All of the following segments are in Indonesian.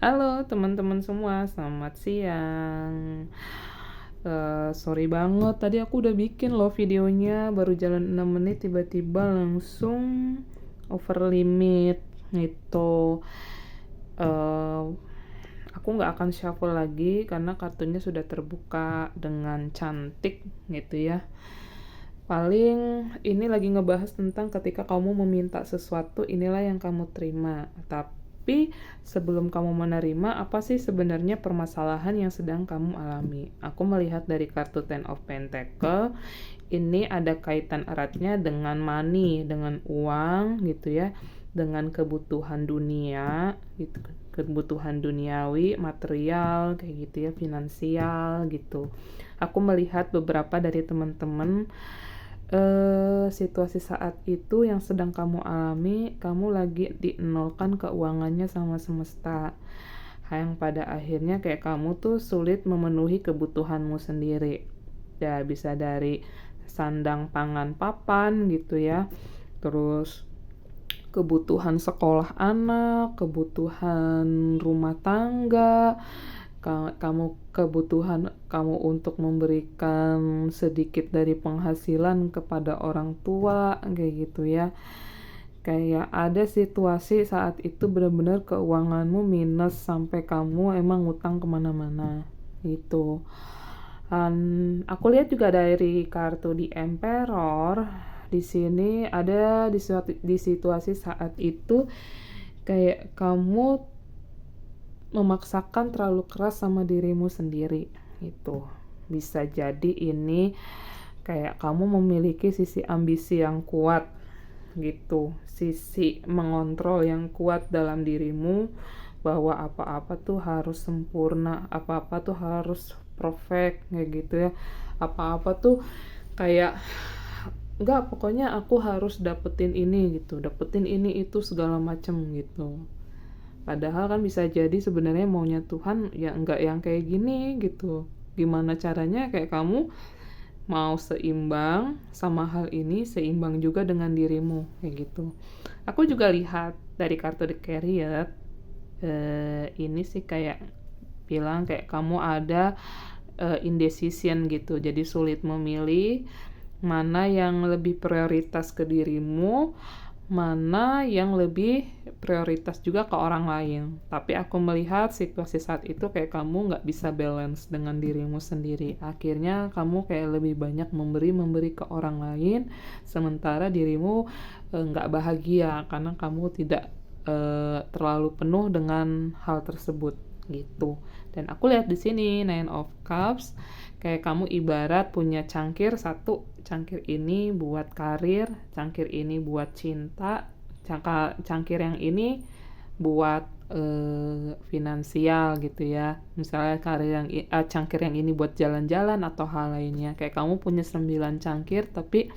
Halo teman-teman semua, selamat siang. Sorry banget, tadi aku udah bikin loh videonya, baru jalan 6 menit tiba-tiba langsung over limit gitu. Eh, aku nggak akan shuffle lagi karena kartunya sudah terbuka dengan cantik gitu ya. Paling ini lagi ngebahas tentang ketika kamu meminta sesuatu, inilah yang kamu terima. Tapi sebelum kamu menerima, apa sih sebenarnya permasalahan yang sedang kamu alami? Aku melihat dari kartu Ten of Pentacle, ini ada kaitan eratnya dengan money, dengan uang gitu ya, dengan kebutuhan dunia gitu, kebutuhan duniawi, material kayak gitu ya, finansial gitu. Aku melihat beberapa dari teman-teman situasi saat itu yang sedang kamu alami, kamu lagi dienolkan keuangannya sama semesta. Yang pada akhirnya kayak kamu tuh sulit memenuhi kebutuhanmu sendiri. Ya bisa dari sandang pangan papan gitu ya. Terus kebutuhan sekolah anak, kebutuhan rumah tangga, kamu kebutuhan kamu untuk memberikan sedikit dari penghasilan kepada orang tua kayak gitu ya. Kayak ada situasi saat itu benar-benar keuanganmu minus sampai kamu emang ngutang kemana-mana gitu. Dan aku lihat juga dari kartu di Emperor, di sini ada di situasi saat itu kayak kamu memaksakan terlalu keras sama dirimu sendiri gitu. Bisa jadi ini kayak kamu memiliki sisi ambisi yang kuat gitu, sisi mengontrol yang kuat dalam dirimu, bahwa apa-apa tuh harus sempurna, apa-apa tuh harus perfect kayak gitu ya, apa-apa tuh kayak enggak, pokoknya aku harus dapetin ini gitu, dapetin ini itu segala macem gitu. Padahal kan bisa jadi sebenarnya maunya Tuhan ya enggak yang kayak gini gitu. Gimana caranya kayak kamu mau seimbang sama hal ini, seimbang juga dengan dirimu kayak gitu. Aku juga lihat dari kartu The Chariot, ini sih kayak bilang kayak kamu ada indecision gitu. Jadi sulit memilih mana yang lebih prioritas ke dirimu, mana yang lebih prioritas juga ke orang lain. Tapi aku melihat situasi saat itu kayak kamu nggak bisa balance dengan dirimu sendiri. Akhirnya kamu kayak lebih banyak memberi ke orang lain, sementara dirimu nggak bahagia karena kamu tidak terlalu penuh dengan hal tersebut gitu. Dan aku lihat di sini Nine of Cups, kayak kamu ibarat punya cangkir satu, cangkir ini buat karir, cangkir ini buat cinta, cangkir yang ini buat finansial gitu ya. Misalnya cangkir yang ini buat jalan-jalan atau hal lainnya. Kayak kamu punya 9 cangkir tapi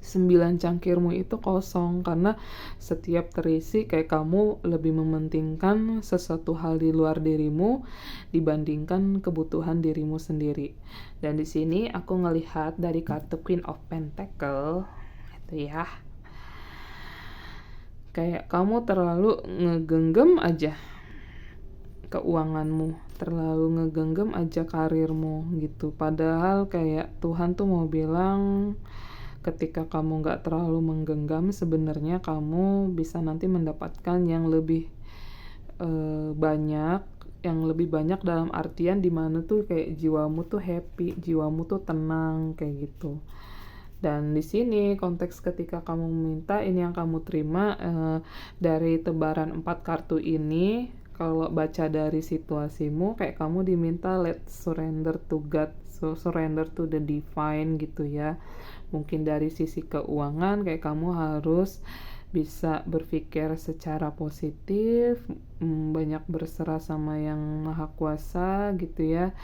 9 cangkirmu itu kosong karena setiap terisi kayak kamu lebih mementingkan sesuatu hal di luar dirimu dibandingkan kebutuhan dirimu sendiri. Dan di sini aku ngelihat dari kartu Queen of Pentacle itu ya, kayak kamu terlalu ngegenggam aja keuanganmu, terlalu ngegenggam aja karirmu gitu. Padahal kayak Tuhan tuh mau bilang ketika kamu nggak terlalu menggenggam, sebenarnya kamu bisa nanti mendapatkan yang lebih banyak, yang lebih banyak dalam artian dimana tuh kayak jiwamu tuh happy, jiwamu tuh tenang kayak gitu. Dan di sini konteks ketika kamu meminta, ini yang kamu terima dari tebaran 4 kartu ini. Kalau baca dari situasimu, kayak kamu diminta let's surrender to God, so surrender to the divine gitu ya. Mungkin dari sisi keuangan kayak kamu harus bisa berpikir secara positif, banyak berserah sama yang maha kuasa gitu ya,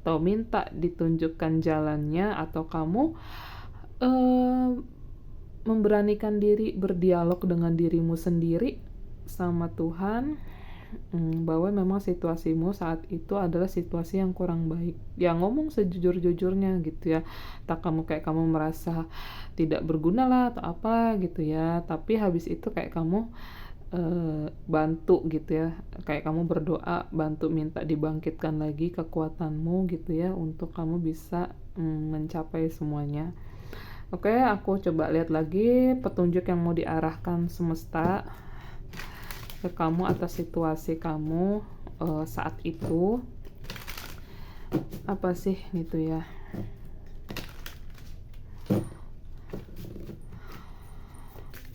atau minta ditunjukkan jalannya, atau kamu eh, memberanikan diri berdialog dengan dirimu sendiri sama Tuhan, bahwa memang situasimu saat itu adalah situasi yang kurang baik. Ya ngomong sejujur-jujurnya gitu ya. Tak kamu kayak kamu merasa tidak berguna lah atau apa gitu ya. Tapi habis itu kayak kamu bantu gitu ya, kayak kamu berdoa bantu minta dibangkitkan lagi kekuatanmu gitu ya untuk kamu bisa mencapai semuanya. Oke, aku coba lihat lagi petunjuk yang mau diarahkan semesta ke kamu atas situasi kamu saat itu apa sih gitu ya.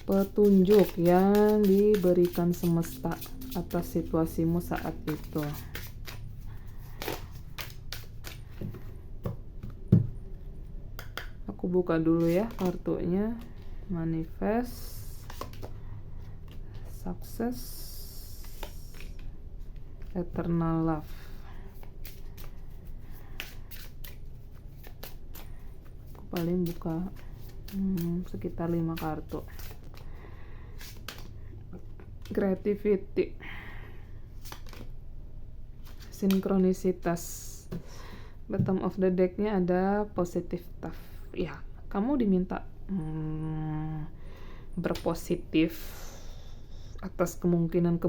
Petunjuk yang diberikan semesta atas situasimu saat itu. Aku buka dulu ya kartunya. Manifest, success, eternal love. Aku paling buka sekitar 5 kartu. Creativity, sinkronisitas. Bottom of the decknya ada positive stuff. Ya, kamu diminta berpositif atas kemungkinan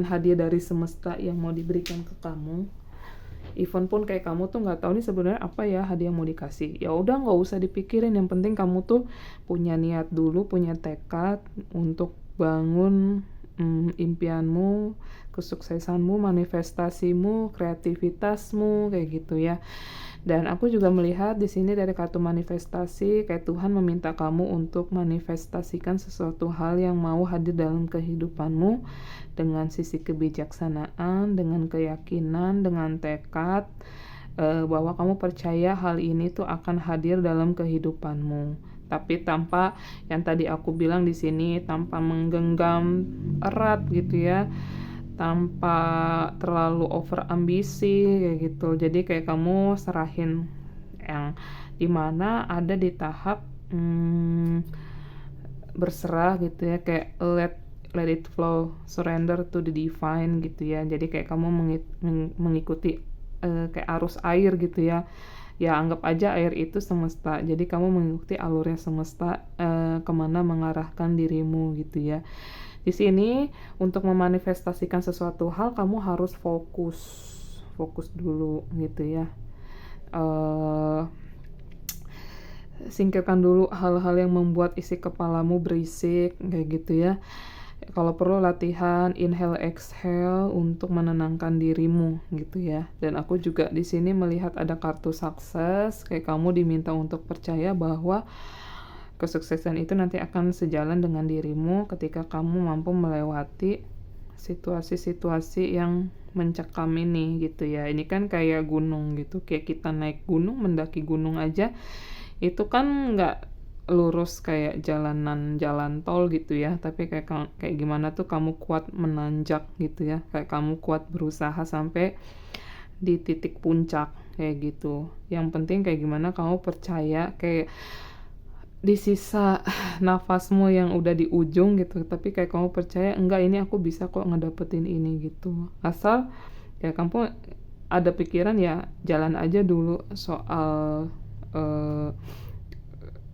hadiah dari semesta yang mau diberikan ke kamu. Even pun kayak kamu tuh nggak tahu nih sebenarnya apa ya hadiah mau dikasih. Ya udah nggak usah dipikirin. Yang penting kamu tuh punya niat dulu, punya tekad untuk bangun impianmu, kesuksesanmu, manifestasimu, kreativitasmu kayak gitu ya. Dan aku juga melihat di sini dari kartu manifestasi kayak Tuhan meminta kamu untuk manifestasikan sesuatu hal yang mau hadir dalam kehidupanmu dengan sisi kebijaksanaan, dengan keyakinan, dengan tekad bahwa kamu percaya hal ini tuh akan hadir dalam kehidupanmu. Tapi tanpa yang tadi aku bilang di sini, tanpa menggenggam erat gitu ya, tanpa terlalu over ambisi kayak gitu. Jadi kayak kamu serahin yang dimana ada di tahap berserah gitu ya, kayak let it flow, surrender to the divine gitu ya. Jadi kayak kamu mengikuti kayak arus air gitu ya. Ya anggap aja air itu semesta, jadi kamu mengikuti alurnya semesta kemana mengarahkan dirimu gitu ya. Di sini untuk memanifestasikan sesuatu hal kamu harus fokus dulu gitu ya. Singkirkan dulu hal-hal yang membuat isi kepalamu berisik kayak gitu ya. Kalau perlu latihan inhale exhale untuk menenangkan dirimu gitu ya. Dan aku juga di sini melihat ada kartu sukses, kayak kamu diminta untuk percaya bahwa kesuksesan itu nanti akan sejalan dengan dirimu ketika kamu mampu melewati situasi-situasi yang mencekam ini gitu ya. Ini kan kayak gunung gitu, kayak kita naik gunung, mendaki gunung aja itu kan nggak lurus kayak jalan tol gitu ya, tapi kayak gimana tuh kamu kuat menanjak gitu ya, kayak kamu kuat berusaha sampai di titik puncak kayak gitu. Yang penting kayak gimana kamu percaya kayak di sisa nafasmu yang udah di ujung gitu, tapi kayak kamu percaya enggak, ini aku bisa kok ngedapetin ini gitu. Asal ya kamu ada pikiran ya jalan aja dulu, soal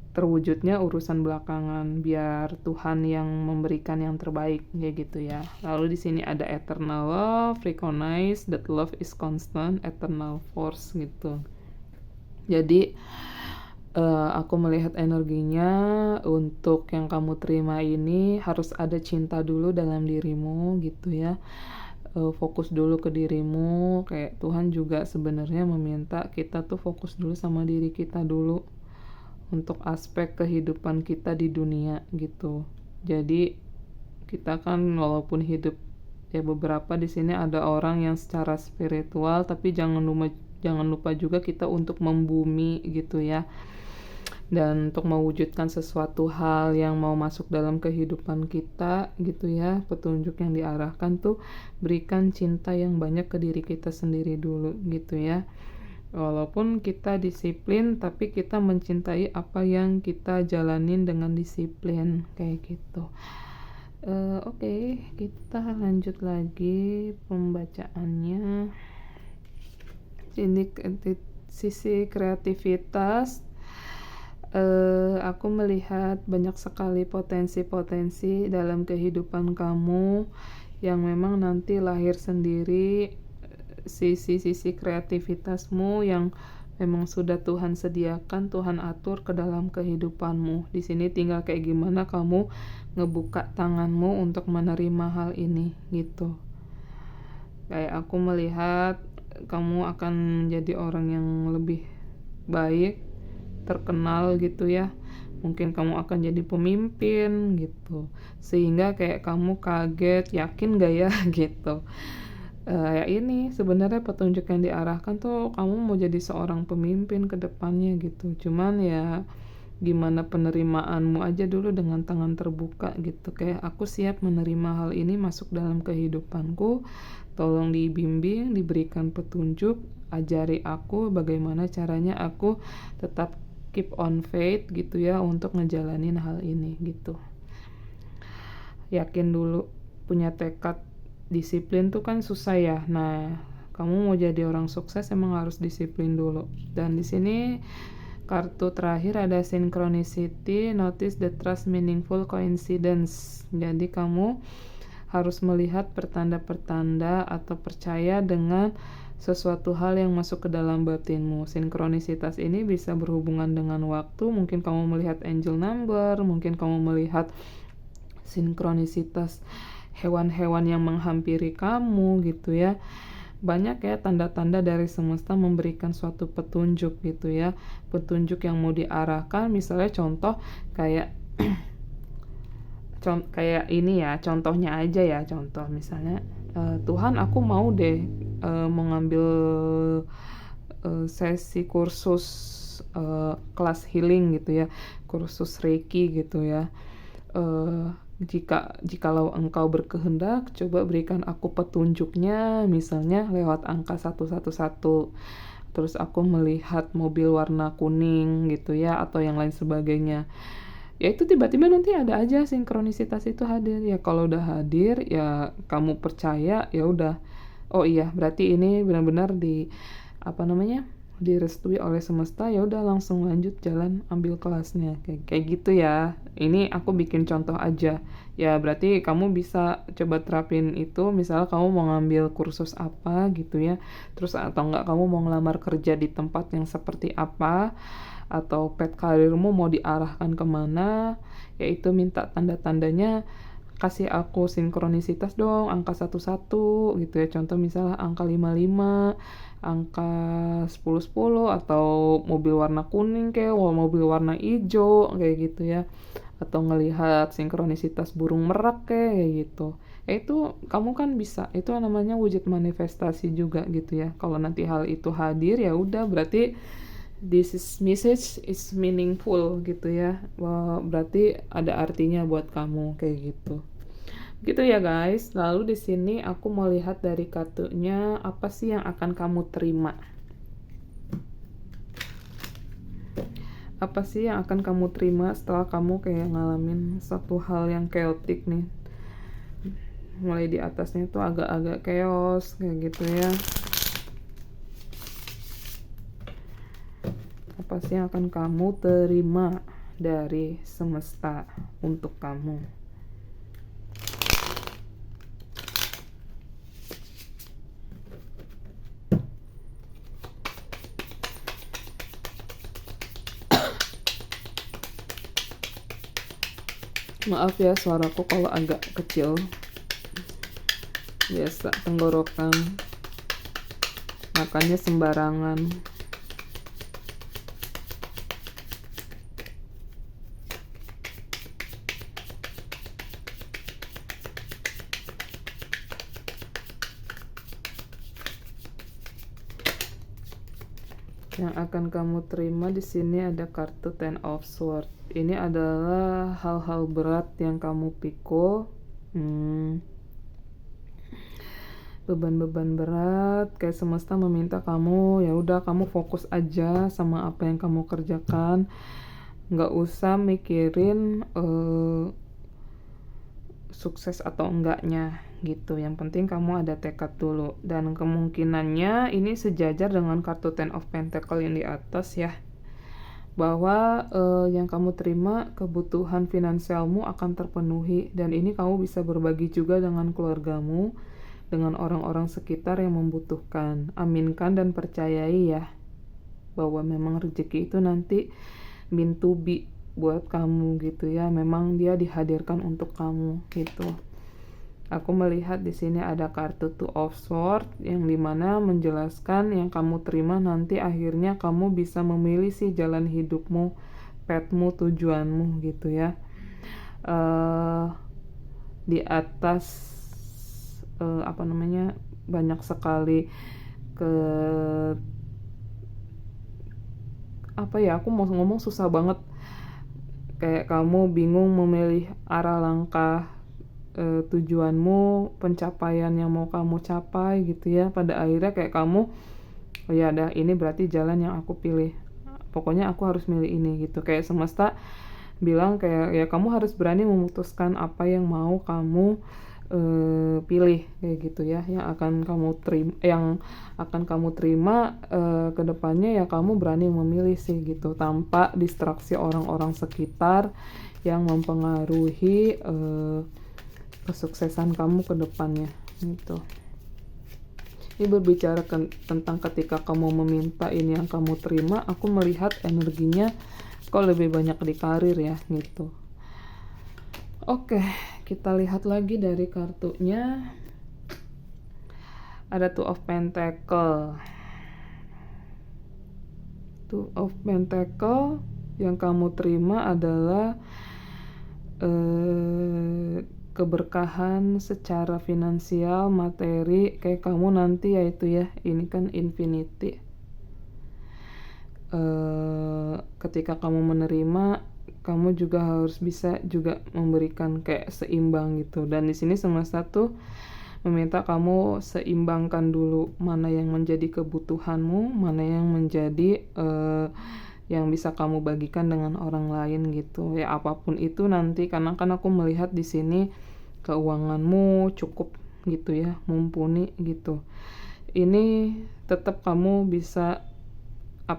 terwujudnya urusan belakangan, biar Tuhan yang memberikan yang terbaik kayak gitu ya. Lalu di sini ada eternal love, recognize that love is constant, eternal force gitu. Jadi aku melihat energinya untuk yang kamu terima ini harus ada cinta dulu dalam dirimu gitu ya. Fokus dulu ke dirimu, kayak Tuhan juga sebenarnya meminta kita tuh fokus dulu sama diri kita dulu untuk aspek kehidupan kita di dunia gitu. Jadi kita kan walaupun hidup ya, beberapa di sini ada orang yang secara spiritual, tapi jangan lupa juga kita untuk membumi gitu ya. Dan untuk mewujudkan sesuatu hal yang mau masuk dalam kehidupan kita gitu ya, petunjuk yang diarahkan tuh berikan cinta yang banyak ke diri kita sendiri dulu gitu ya. Walaupun kita disiplin, tapi kita mencintai apa yang kita jalanin dengan disiplin kayak gitu. Oke, kita lanjut lagi pembacaannya. Ini sisi kreativitas, Aku melihat banyak sekali potensi-potensi dalam kehidupan kamu yang memang nanti lahir sendiri, sisi-sisi kreativitasmu yang memang sudah Tuhan sediakan, Tuhan atur ke dalam kehidupanmu. Di sini tinggal kayak gimana kamu ngebuka tanganmu untuk menerima hal ini gitu. Kayak aku melihat kamu akan menjadi orang yang lebih baik, terkenal gitu ya. Mungkin kamu akan jadi pemimpin gitu. Sehingga kayak kamu kaget, yakin gak ya gitu. Ya ini sebenarnya petunjuk yang diarahkan tuh kamu mau jadi seorang pemimpin ke depannya gitu. Cuman ya gimana penerimaanmu aja dulu dengan tangan terbuka gitu. Kayak aku siap menerima hal ini masuk dalam kehidupanku. Tolong dibimbing, diberikan petunjuk, ajari aku bagaimana caranya aku tetap keep on faith gitu ya untuk ngejalanin hal ini gitu. Yakin dulu, punya tekad, disiplin tuh kan susah ya. Nah, kamu mau jadi orang sukses emang harus disiplin dulu. Dan di sini kartu terakhir ada synchronicity, notice the trust meaningful coincidence. Jadi kamu harus melihat pertanda-pertanda atau percaya dengan sesuatu hal yang masuk ke dalam batinmu. Sinkronisitas ini bisa berhubungan dengan waktu, mungkin kamu melihat angel number, mungkin kamu melihat sinkronisitas hewan-hewan yang menghampiri kamu gitu ya. Banyak ya tanda-tanda dari semesta memberikan suatu petunjuk gitu ya. Petunjuk yang mau diarahkan, misalnya contoh kayak kayak ini ya, contohnya aja ya, contoh misalnya Tuhan aku mau deh mengambil sesi kursus kelas healing gitu ya, kursus reiki gitu ya. Jikalau engkau berkehendak, coba berikan aku petunjuknya, misalnya lewat angka 111. Terus aku melihat mobil warna kuning gitu ya, atau yang lain sebagainya. Ya itu tiba-tiba nanti ada aja sinkronisitas itu hadir. Ya kalau udah hadir, ya kamu percaya, ya udah. Oh iya, berarti ini benar-benar direstui oleh semesta, ya udah langsung lanjut jalan ambil kelasnya kayak gitu ya. Ini aku bikin contoh aja ya, berarti kamu bisa coba terapin itu. Misalnya kamu mau ngambil kursus apa gitu ya, terus atau enggak kamu mau ngelamar kerja di tempat yang seperti apa, atau path karirmu mau diarahkan kemana, yaitu minta tanda-tandanya, kasih aku sinkronisitas dong angka 11 gitu ya. Contoh misalnya angka 55, angka 1010, atau mobil warna kuning kayak mobil warna hijau kayak gitu ya, atau ngelihat sinkronisitas burung merak kayak gitu. Itu kamu kan bisa, itu namanya wujud manifestasi juga gitu ya. Kalau nanti hal itu hadir, ya udah berarti message is meaningful gitu ya. Wah, berarti ada artinya buat kamu kayak gitu. Gitu ya guys. Lalu di sini aku mau lihat dari kartunya apa sih yang akan kamu terima. Apa sih yang akan kamu terima setelah kamu kayak ngalamin satu hal yang chaotic nih. Mulai di atasnya tuh agak-agak chaos kayak gitu ya. Apa sih yang akan kamu terima dari semesta untuk kamu? Maaf ya suaraku kalau agak kecil, biasa tenggorokan, makannya sembarangan. Yang akan kamu terima di sini ada kartu Ten of Swords. Ini adalah hal-hal berat yang kamu pikul, beban-beban berat, kayak semesta meminta kamu, ya udah kamu fokus aja sama apa yang kamu kerjakan, nggak usah mikirin sukses atau enggaknya gitu. Yang penting kamu ada tekad dulu, dan kemungkinannya ini sejajar dengan kartu Ten of Pentacle yang di atas ya. bahwa yang kamu terima, kebutuhan finansialmu akan terpenuhi, dan ini kamu bisa berbagi juga dengan keluargamu, dengan orang-orang sekitar yang membutuhkan. Aminkan dan percayai ya, bahwa memang rezeki itu nanti meant to be buat kamu gitu ya, memang dia dihadirkan untuk kamu gitu. Aku melihat di sini ada kartu Two of Swords yang dimana menjelaskan yang kamu terima nanti akhirnya kamu bisa memilih sih jalan hidupmu, pathmu, tujuanmu gitu ya. Di atas banyak sekali ke aku mau ngomong susah banget, kayak kamu bingung memilih arah langkah tujuanmu, pencapaian yang mau kamu capai gitu ya. Pada akhirnya kayak kamu, oh ya dah, ini berarti jalan yang aku pilih, pokoknya aku harus milih ini gitu. Kayak semesta bilang kayak ya kamu harus berani memutuskan apa yang mau kamu pilih kayak gitu ya, yang akan kamu terima ke depannya ya. Kamu berani memilih sih gitu, tanpa distraksi orang-orang sekitar yang mempengaruhi kesuksesan kamu ke depannya gitu. Ini berbicara tentang ketika kamu meminta ini yang kamu terima, aku melihat energinya kok lebih banyak di karir ya gitu. Oke, kita lihat lagi dari kartunya. Ada Two of Pentacle. Two of Pentacle yang kamu terima adalah keberkahan secara finansial, materi, kayak kamu nanti yaitu ya, ini kan infinity. Ketika kamu menerima, kamu juga harus bisa juga memberikan kayak seimbang gitu. Dan di sini semesta tuh meminta kamu seimbangkan dulu mana yang menjadi kebutuhanmu, mana yang menjadi yang bisa kamu bagikan dengan orang lain gitu ya. Apapun itu nanti, karena kan aku melihat di sini keuanganmu cukup gitu ya, mumpuni gitu. Ini tetap kamu bisa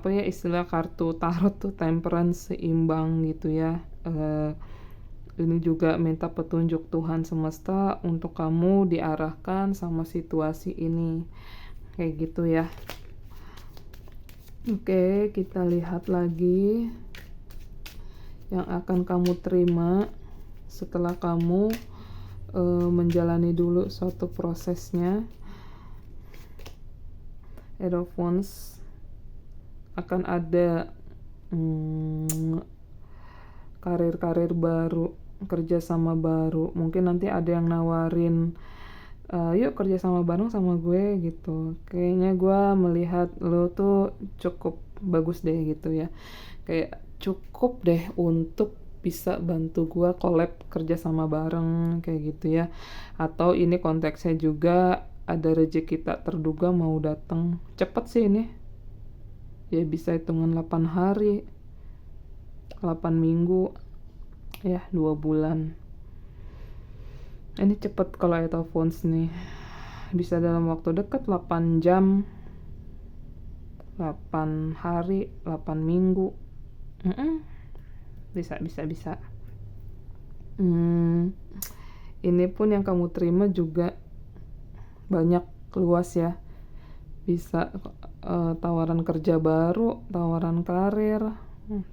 istilah kartu tarot tuh temperance, seimbang gitu ya. Ini juga minta petunjuk Tuhan semesta untuk kamu diarahkan sama situasi ini kayak gitu ya. Oke, kita lihat lagi yang akan kamu terima setelah kamu menjalani dulu suatu prosesnya. Eight of Wands, akan ada karir-karir baru, kerjasama baru. Mungkin nanti ada yang nawarin, yuk kerjasama bareng sama gue gitu. Kayaknya gue melihat lo tuh cukup bagus deh gitu ya, kayak cukup deh untuk bisa bantu gue collab kerjasama bareng kayak gitu ya. Atau ini konteksnya juga ada rezeki tak terduga mau datang cepet sih ini ya, bisa hitungan 8 hari, 8 minggu ya, 2 bulan. Ini cepet kalau Eight of Wands nih, bisa dalam waktu dekat, 8 jam, 8 hari, 8 minggu. Bisa. Ini pun yang kamu terima juga banyak, luas ya. Bisa tawaran kerja baru, tawaran karir,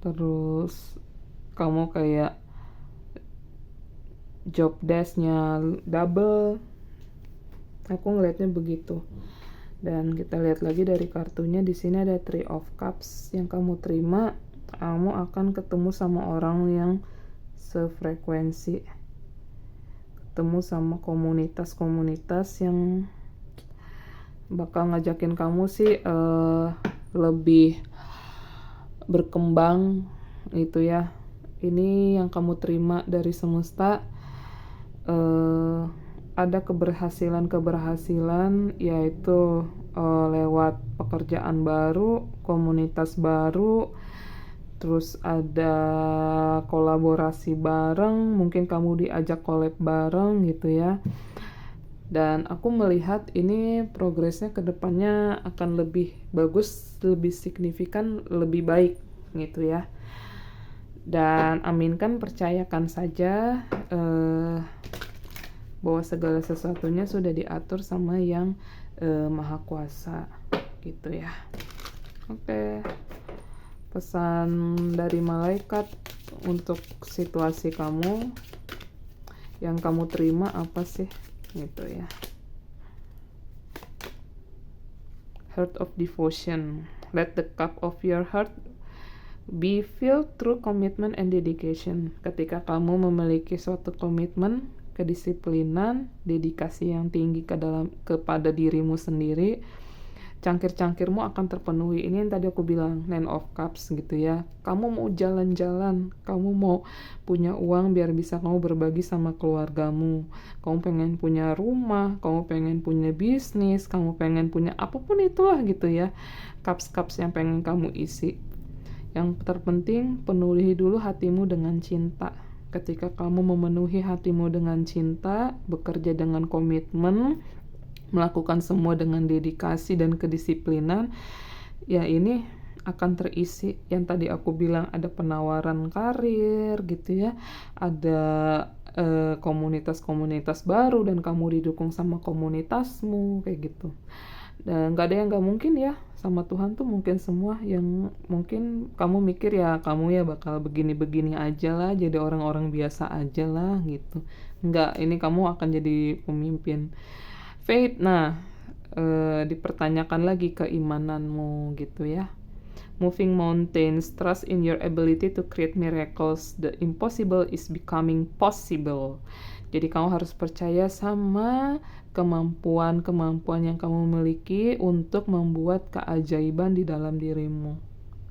terus kamu kayak job desk-nya double. Aku ngelihatnya begitu. Dan kita lihat lagi dari kartunya, di sini ada Three of Cups yang kamu terima. Kamu akan ketemu sama orang yang sefrekuensi, ketemu sama komunitas-komunitas yang bakal ngajakin kamu sih lebih berkembang gitu ya. Ini yang kamu terima dari semesta, ada keberhasilan yaitu lewat pekerjaan baru, komunitas baru, terus ada kolaborasi bareng, mungkin kamu diajak collab bareng gitu ya. Dan aku melihat ini progresnya ke depannya akan lebih bagus, lebih signifikan, lebih baik gitu ya. Dan aminkan, percayakan saja bahwa segala sesuatunya sudah diatur sama yang Maha Kuasa gitu ya. Oke. Pesan dari malaikat untuk situasi kamu yang kamu terima apa sih gitu ya. Heart of devotion. Let the cup of your heart be filled through commitment and dedication. Ketika kamu memiliki suatu komitmen, kedisiplinan, dedikasi yang tinggi kepada dirimu sendiri, cangkir-cangkirmu akan terpenuhi. Ini yang tadi aku bilang, Nine of Cups gitu ya. Kamu mau jalan-jalan, kamu mau punya uang biar bisa kamu berbagi sama keluargamu. Kamu pengen punya rumah, kamu pengen punya bisnis, kamu pengen punya apapun itulah gitu ya. Cups-cups yang pengen kamu isi. Yang terpenting, penuhi dulu hatimu dengan cinta. Ketika kamu memenuhi hatimu dengan cinta, bekerja dengan komitmen, melakukan semua dengan dedikasi dan kedisiplinan, ya ini akan terisi. Yang tadi aku bilang, ada penawaran karir gitu ya, ada komunitas-komunitas baru dan kamu didukung sama komunitasmu kayak gitu. Dan gak ada yang gak mungkin ya, sama Tuhan tuh mungkin semua. Yang mungkin kamu mikir ya kamu ya bakal begini-begini aja lah, jadi orang-orang biasa aja lah gitu. Enggak, ini kamu akan jadi pemimpin. Faith, nah dipertanyakan lagi keimananmu gitu ya. Moving mountains, trust in your ability to create miracles. The impossible is becoming possible. Jadi kamu harus percaya sama kemampuan-kemampuan yang kamu miliki untuk membuat keajaiban di dalam dirimu.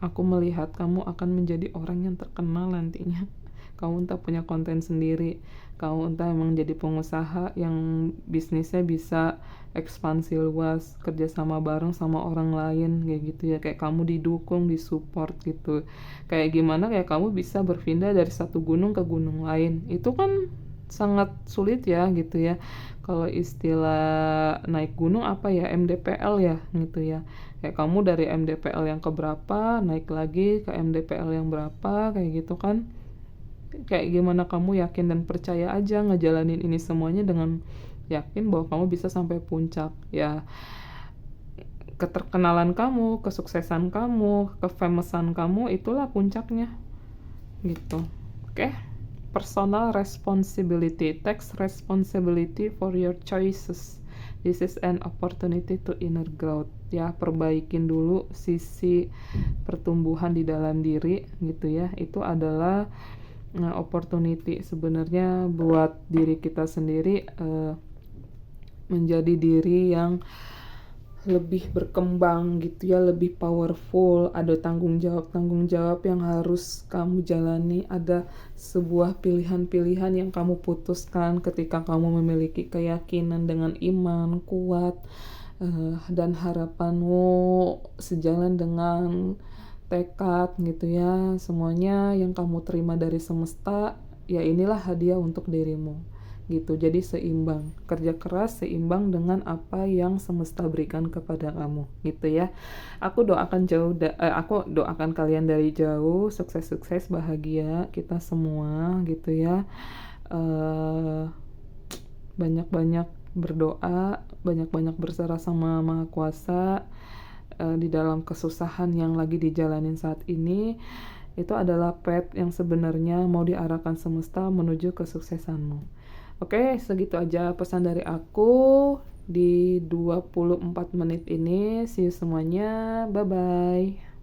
Aku melihat kamu akan menjadi orang yang terkenal nantinya. Kamu entah punya konten sendiri, kamu entah emang jadi pengusaha yang bisnisnya bisa ekspansi luas, kerjasama bareng sama orang lain kayak gitu ya. Kayak kamu didukung, disupport gitu. Kayak gimana kayak kamu bisa berpindah dari satu gunung ke gunung lain. Itu kan sangat sulit ya gitu ya. Kalau istilah naik gunung apa ya, MDPL ya gitu ya. Kayak kamu dari MDPL yang keberapa naik lagi ke MDPL yang berapa kayak gitu kan. Kayak gimana kamu yakin dan percaya aja ngejalanin ini semuanya dengan yakin bahwa kamu bisa sampai puncak ya. Keterkenalan kamu, kesuksesan kamu, kefamousan kamu, itulah puncaknya gitu. Oke? Personal responsibility. Take responsibility for your choices. This is an opportunity to inner growth. Ya, perbaikin dulu sisi pertumbuhan di dalam diri gitu ya. Itu adalah opportunity sebenarnya buat diri kita sendiri, menjadi diri yang lebih berkembang gitu ya, lebih powerful. Ada tanggung jawab yang harus kamu jalani, ada sebuah pilihan-pilihan yang kamu putuskan ketika kamu memiliki keyakinan dengan iman kuat, dan harapanmu sejalan dengan tekad gitu ya. Semuanya yang kamu terima dari semesta, ya inilah hadiah untuk dirimu gitu. Jadi seimbang, kerja keras seimbang dengan apa yang semesta berikan kepada kamu gitu ya. Aku doakan aku doakan kalian dari jauh sukses-sukses, bahagia kita semua gitu ya. Banyak-banyak berdoa, banyak-banyak berserah sama Maha Kuasa. Di dalam kesusahan yang lagi dijalanin saat ini, itu adalah path yang sebenarnya mau diarahkan semesta menuju kesuksesanmu. Oke, segitu aja pesan dari aku di 24 menit ini. See you semuanya, bye bye.